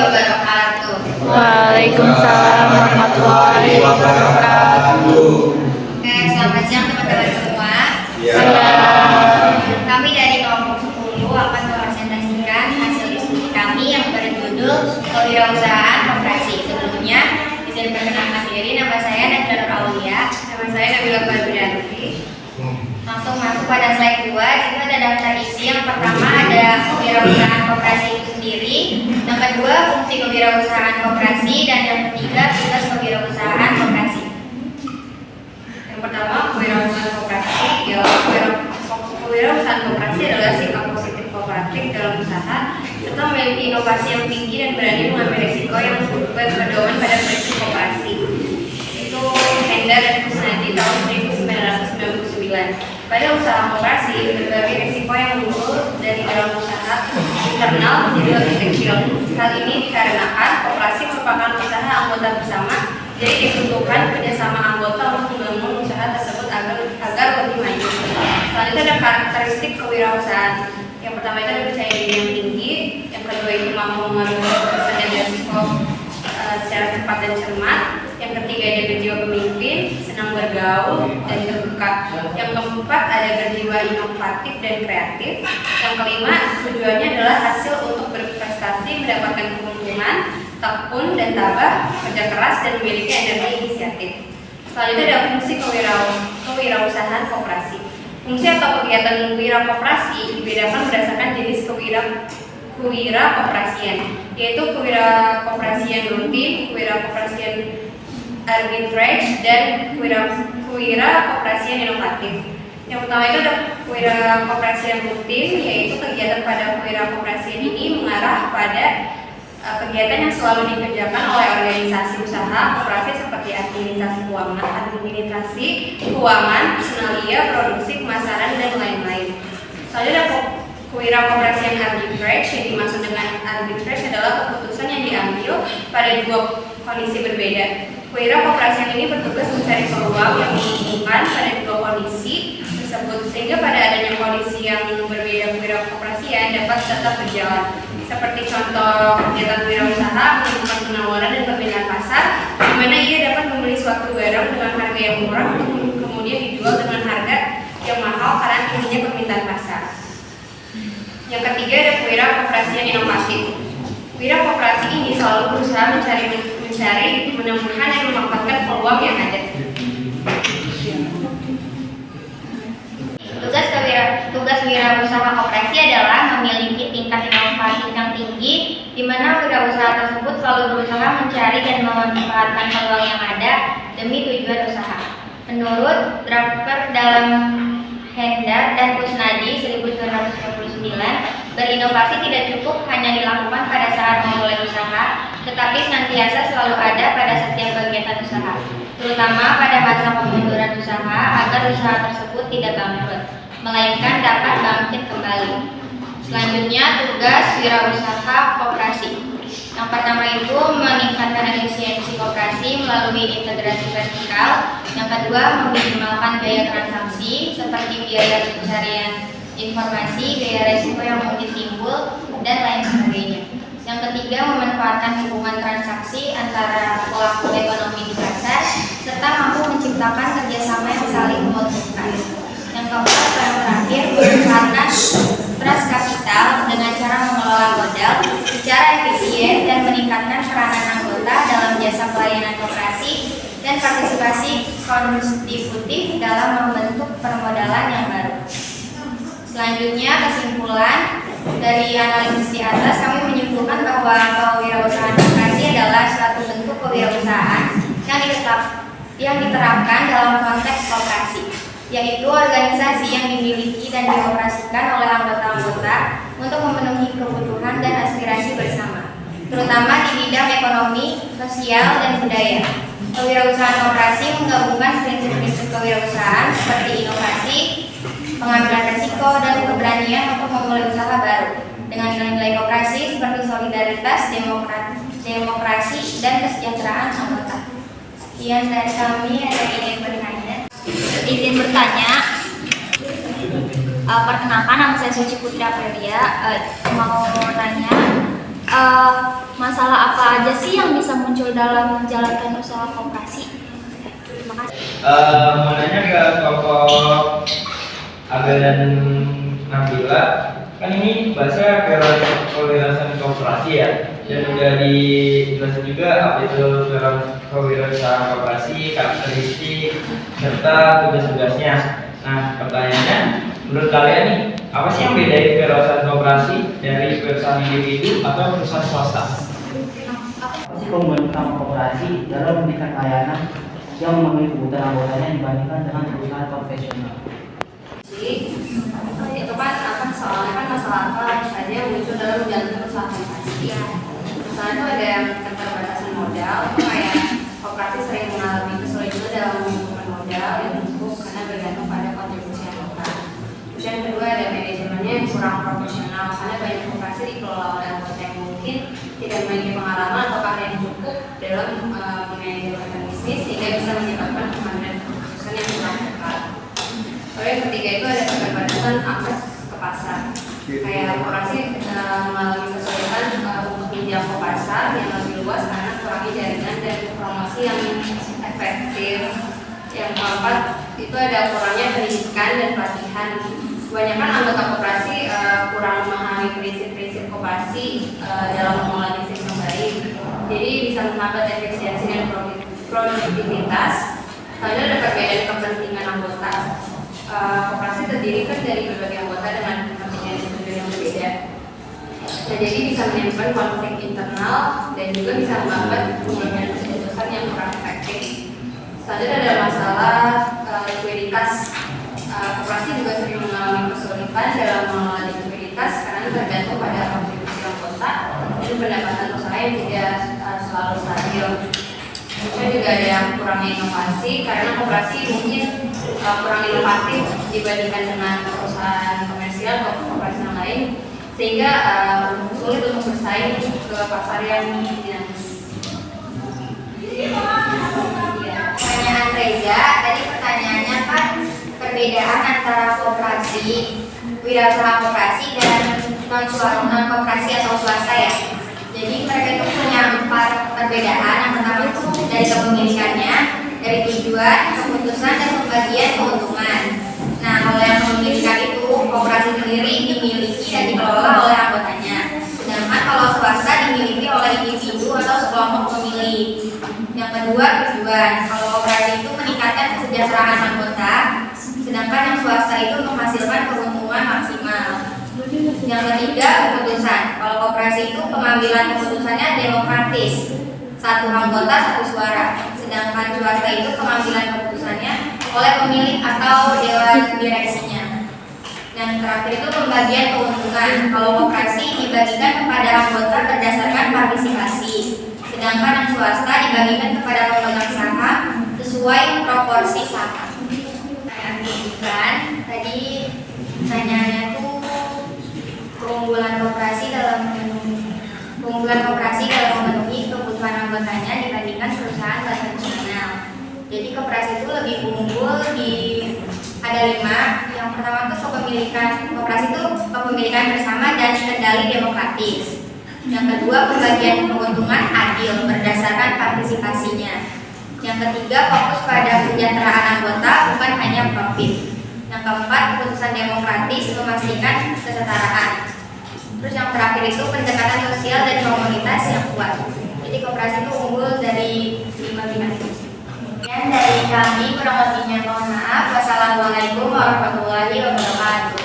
wabarakatuh. Waalaikumsalam warahmatullahi wabarakatuh. Oke, selamat siang teman-teman semua. Kami dari kelompok 10 akan mempresentasikan hasil diskusi kami yang berjudul Kewirausahaan Koperasi. Sebelumnya, izin perkenalkan diri, nama saya Najla Nur Aulia. Nama saya Nabila Badrianti. Langsung masuk pada slide 2. Itu ada daftar isi. Yang pertama ada kewirausahaan koperasi itu sendiri, yang kedua fungsi kewirausahaan koperasi, dan yang ketiga tugas kewirausahaan koperasi. Yang pertama, kewirausahaan koperasi. Kewirausahaan koperasi adalah sikap positif kooperatif dalam usaha serta memiliki inovasi yang tinggi dan berani mengambil risiko yang berpedoman pada prinsip koperasi. Itu Hendar dan Kusnadi tahun 1999. Pada usaha koperasi, berbagai risiko yang muncul dari dalam usaha internal menjadi lebih kecil. Hal ini dikarenakan koperasi merupakan usaha anggota bersama, jadi dibutuhkan kerjasama anggota untuk membangun usaha tersebut agar lebih maju. Selanjutnya ada karakteristik kewirausahaan. Yang pertama itu ada percaya diri yang tinggi, yang kedua itu mampu mengambil keputusan dan risiko secara cepat dan cermat. Yang ketiga ada berjiwa pemimpin, senang bergaul dan terbuka. Yang keempat ada berjiwa inovatif dan kreatif. Yang kelima tujuannya adalah hasil untuk berprestasi, mendapatkan keuntungan, tekun dan tabah, kerja keras dan memiliki energi inisiatif. Selanjutnya ada fungsi kewirausahaan koperasi. Fungsi atau kegiatan wira koperasi dibedakan berdasarkan jenis kewira koperasian, yaitu kewira koperasian rutin, kewira koperasian arbitrage, dan kewira koperasian inovatif. Yang pertama itu ada kewira koperasian rutin, yaitu kegiatan pada kewira koperasian ini mengarah pada kegiatan yang selalu dikerjakan oleh organisasi usaha koperasi seperti administrasi keuangan, personalia, produksi, pemasaran, dan lain-lain. Selanjutnya ada kewira koperasian arbitrage. Yang dimaksud dengan arbitrage adalah keputusan yang diambil pada dua kondisi berbeda. Kewira koperasian ini bertugas mencari peluang yang menguntungkan pada dua kondisi tersebut, sehingga pada adanya kondisi yang berbeda kewira koperasian dapat tetap berjalan. Seperti contoh kegiatan wirausaha melakukan penawaran dan permintaan pasar, di mana ia dapat membeli suatu barang dengan harga yang murah untuk kemudian dijual dengan harga yang mahal karena tingginya permintaan pasar. Yang ketiga ada kewira koperasian inovatif. Wira koperasi ini selalu berusaha mencari, menemukan dan memanfaatkan peluang yang ada. Tugas wirausaha koperasi adalah memiliki tingkat inovasi yang tinggi, di mana wirausaha tersebut selalu berusaha mencari dan memanfaatkan peluang yang ada demi tujuan usaha. Menurut Draper dalam Hendar dan Kusnadi 1999, berinovasi tidak cukup hanya dilakukan pada saat memulai usaha, tetapi senantiasa selalu ada pada setiap kegiatan usaha, terutama pada masa pemunduran usaha agar usaha tersebut tidak bangkrut, melainkan dapat bangkit kembali. Selanjutnya, tugas wirausaha koperasi. Yang pertama itu meningkatkan efisiensi koperasi melalui integrasi vertikal. Yang kedua, meminimalkan biaya transaksi seperti biaya pencarian informasi, biaya resiko yang mungkin timbul, dan lain sebagainya. Yang ketiga, memanfaatkan hubungan transaksi antara pelaku ekonomi di pasar serta mampu menciptakan kerjasama yang saling menguntungkan. Yang keempat, yang terakhir, memanfaatkan trust kapital dengan cara mengelola modal secara efisien dan meningkatkan peranan anggota dalam jasa pelayanan koperasi dan partisipasi konstitutif dalam membentuk permodalan yang baru. Selanjutnya, kesimpulan dari analisis di atas, kami menyimpulkan bahwa kewirausahaan koperasi adalah suatu bentuk kewirausahaan yang diterapkan dalam konteks koperasi, yaitu organisasi yang dimiliki dan dioperasikan oleh anggota-anggota untuk memenuhi kebutuhan dan aspirasi bersama, terutama di bidang ekonomi, sosial, dan budaya. Kewirausahaan koperasi menggabungkan prinsip-prinsip kewirausahaan seperti inovasi, pengambilan risiko, dan keberanian untuk memulai usaha baru dengan nilai-nilai koperasi seperti solidaritas, demokrasi, dan kesejahteraan anggota. Sekian dari kami, ada izin bertanya. Perkenalkan, nama saya Suci Putri Aprilia. Mau nanya, masalah apa aja sih yang bisa muncul dalam menjalankan usaha koperasi? Terima kasih. Mau nanya ke Bapak Aga dan Nabila, kan ini bahasa kewirausahaan koperasi ya, dan udah dijelasin juga apa itu kewirausahaan koperasi, karakteristik, serta tugas-tugasnya. Nah, pertanyaannya, menurut kalian nih, apa sih yang bedain kewirausahaan koperasi dari perusahaan individu atau perusahaan swasta? Apa sih keunggulan utama koperasi dalam memberikan layanan yang memenuhi kebutuhan anggotanya dibandingkan dengan perusahaan konvensional? Itu kan apa soalnya kan masalah apa saja yang muncul dalam menjalankan usaha koperasi. Misalnya itu ada yang keterbatasan modal, itu kayak koperasi sering mengalami kesulitan dalam mengumpulkan modal yang cukup karena bergantung pada kontribusi anggota. Terus yang kedua ada manajemennya yang kurang profesional karena banyak koperasi dikelola oleh anggota yang mungkin tidak memiliki pengalaman atau keahlian yang cukup dalam memanajemen bisnis sehingga bisa menyebabkan kemandirian keputusan yang kurang tepat. Lalu yang ketiga itu ada keterbatasan akses ke pasar. Kayak koperasi mengalami kesulitan untuk menjangkau pasar yang lebih luas karena kurangnya jaringan dan promosi yang efektif. Yang keempat itu ada kurangnya pendidikan dan pelatihan. Kebanyakan anggota koperasi kurang memahami prinsip-prinsip koperasi dalam mengelola bisnis yang baik. Jadi bisa menghambat efisiensi dan produktivitas. Lalu ada perbedaan kepentingan anggota. Koperasi terdiri kan dari berbagai anggota dengan kepentingan dan tujuan yang berbeda. Nah, jadi bisa menimbulkan konflik internal dan juga bisa menghambat pengambilan keputusan yang kurang efektif. Selanjutnya ada masalah likuiditas. Koperasi juga sering mengalami kesulitan dalam mengelola likuiditas karena tergantung pada kontribusi anggota dan pendapatan usaha yang tidak selalu stabil. Kemudian juga ada yang kurangnya inovasi karena koperasi mungkin kurang inovatif dibandingkan dengan perusahaan komersial atau koperasi yang lain sehingga sulit untuk bersaing ke pasar yang dinamis. Pertanyaan Reza, tadi pertanyaannya kan perbedaan antara koperasi, wirausaha koperasi dan non koperasi atau swasta ya. Jadi mereka itu punya 4 perbedaan. Yang pertama itu dari kepemilikannya, dari tujuan, keputusan, dan pembagian keuntungan. Nah, kalau yang kepemilikan itu koperasi sendiri dimiliki dan dikelola oleh anggotanya. Sedangkan kalau swasta dimiliki oleh individu atau sekelompok pemilik. Yang kedua tujuan. Kalau koperasi itu meningkatkan kesejahteraan anggota, sedangkan yang swasta itu menghasilkan keuntungan maksimal. Yang ketiga keputusan. Kalau koperasi itu pengambilan keputusannya demokratis, satu anggota satu suara. Sedangkan swasta itu pengambilan keputusannya oleh pemilik atau dewan direksinya. Dan terakhir itu pembagian keuntungan. Kalau koperasi dibagikan kepada anggota berdasarkan partisipasi, sedangkan yang swasta dibagikan kepada pemegang saham sesuai proporsi saham. Tadi pertanyaannya tuh keunggulan koperasi dalam memenuhi kebutuhan anggotanya dibandingkan perusahaan konvensional. Jadi koperasi itu lebih unggul ada 5. Yang pertama itu koperasi itu kepemilikan bersama dan kendali demokratis. Yang kedua pembagian keuntungan adil berdasarkan partisipasinya. Yang ketiga fokus pada kesejahteraan anggota bukan hanya profit. Yang keempat keputusan demokratis memastikan kesetaraan. Terus yang terakhir itu pendekatan sosial dan komunitas yang kuat. Jadi koperasi itu unggul dari 5 bidang. Dan dari kami kurang lebihnya mohon maaf. Wassalamualaikum warahmatullahi wabarakatuh.